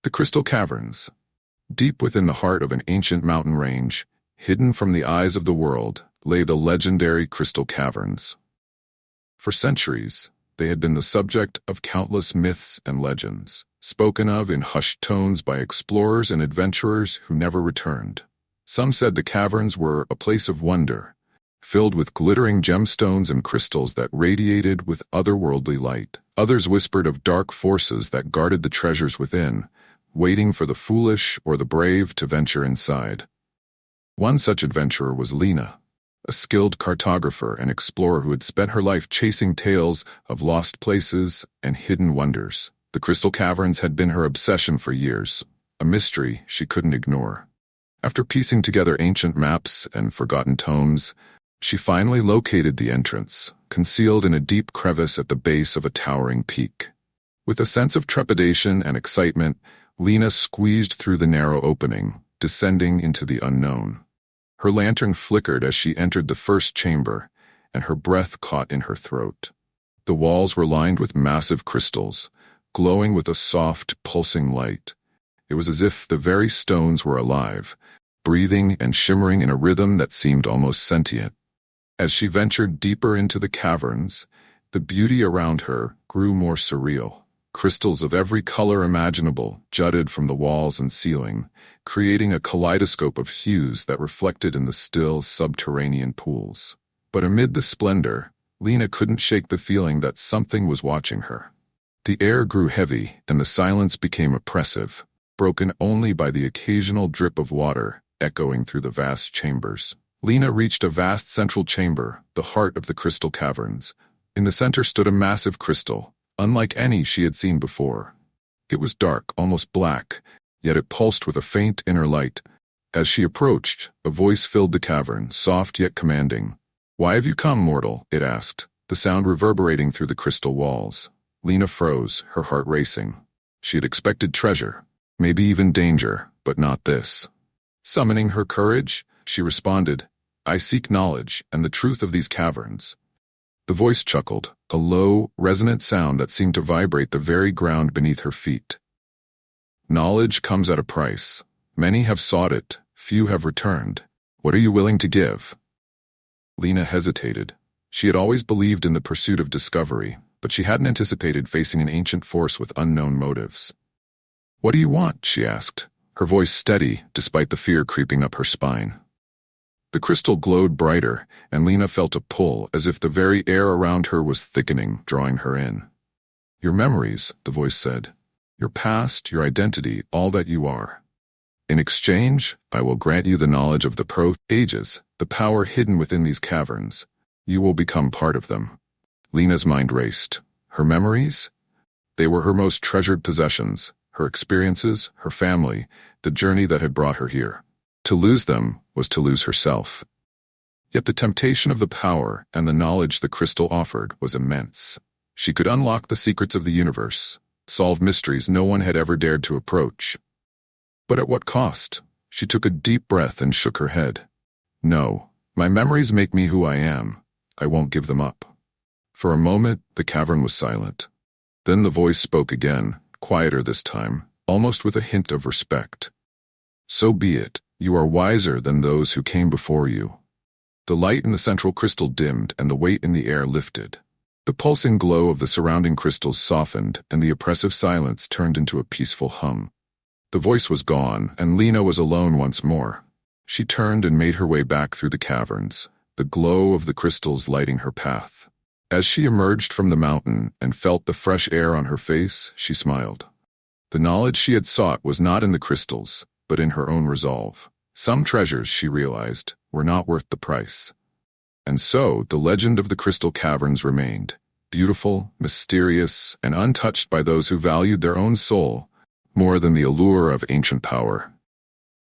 The Crystal Caverns. Deep within the heart of an ancient mountain range, hidden from the eyes of the world, lay the legendary Crystal Caverns. For centuries, they had been the subject of countless myths and legends, spoken of in hushed tones by explorers and adventurers who never returned. Some said the caverns were a place of wonder, filled with glittering gemstones and crystals that radiated with otherworldly light. Others whispered of dark forces that guarded the treasures within, waiting for the foolish or the brave to venture inside. One such adventurer was Lena, a skilled cartographer and explorer who had spent her life chasing tales of lost places and hidden wonders. The Crystal Caverns had been her obsession for years, a mystery she couldn't ignore. After piecing together ancient maps and forgotten tomes, she finally located the entrance, concealed in a deep crevice at the base of a towering peak. With a sense of trepidation and excitement, Lena squeezed through the narrow opening, descending into the unknown. Her lantern flickered as she entered the first chamber, and her breath caught in her throat. The walls were lined with massive crystals, glowing with a soft, pulsing light. It was as if the very stones were alive, breathing and shimmering in a rhythm that seemed almost sentient. As she ventured deeper into the caverns, the beauty around her grew more surreal. Crystals of every color imaginable jutted from the walls and ceiling, creating a kaleidoscope of hues that reflected in the still, subterranean pools. But amid the splendor, Lena couldn't shake the feeling that something was watching her. The air grew heavy, and the silence became oppressive, broken only by the occasional drip of water echoing through the vast chambers. Lena reached a vast central chamber, the heart of the Crystal Caverns. In the center stood a massive crystal, unlike any she had seen before. It was dark, almost black, yet it pulsed with a faint inner light. As she approached, a voice filled the cavern, soft yet commanding. "Why have you come, mortal?" it asked, the sound reverberating through the crystal walls. Lena froze, her heart racing. She had expected treasure, maybe even danger, but not this. Summoning her courage, she responded, "I seek knowledge and the truth of these caverns." The voice chuckled, a low, resonant sound that seemed to vibrate the very ground beneath her feet. "Knowledge comes at a price. Many have sought it, few have returned. What are you willing to give?" Lena hesitated. She had always believed in the pursuit of discovery, but she hadn't anticipated facing an ancient force with unknown motives. "What do you want?" she asked, her voice steady despite the fear creeping up her spine. The crystal glowed brighter, and Lena felt a pull as if the very air around her was thickening, drawing her in. "Your memories," the voice said. "Your past, your identity, all that you are. In exchange, I will grant you the knowledge of the ages, the power hidden within these caverns. You will become part of them." Lena's mind raced. Her memories? They were her most treasured possessions, her experiences, her family, the journey that had brought her here. To lose them was to lose herself. Yet the temptation of the power and the knowledge the crystal offered was immense. She could unlock the secrets of the universe, solve mysteries no one had ever dared to approach. But at what cost? She took a deep breath and shook her head. "No, my memories make me who I am. I won't give them up." For a moment, the cavern was silent. Then the voice spoke again, quieter this time, almost with a hint of respect. "So be it. You are wiser than those who came before you." The light in the central crystal dimmed and the weight in the air lifted. The pulsing glow of the surrounding crystals softened and the oppressive silence turned into a peaceful hum. The voice was gone and Lena was alone once more. She turned and made her way back through the caverns, the glow of the crystals lighting her path. As she emerged from the mountain and felt the fresh air on her face, she smiled. The knowledge she had sought was not in the crystals, but in her own resolve. Some treasures, she realized, were not worth the price. And so the legend of the Crystal Caverns remained, beautiful, mysterious, and untouched by those who valued their own soul more than the allure of ancient power.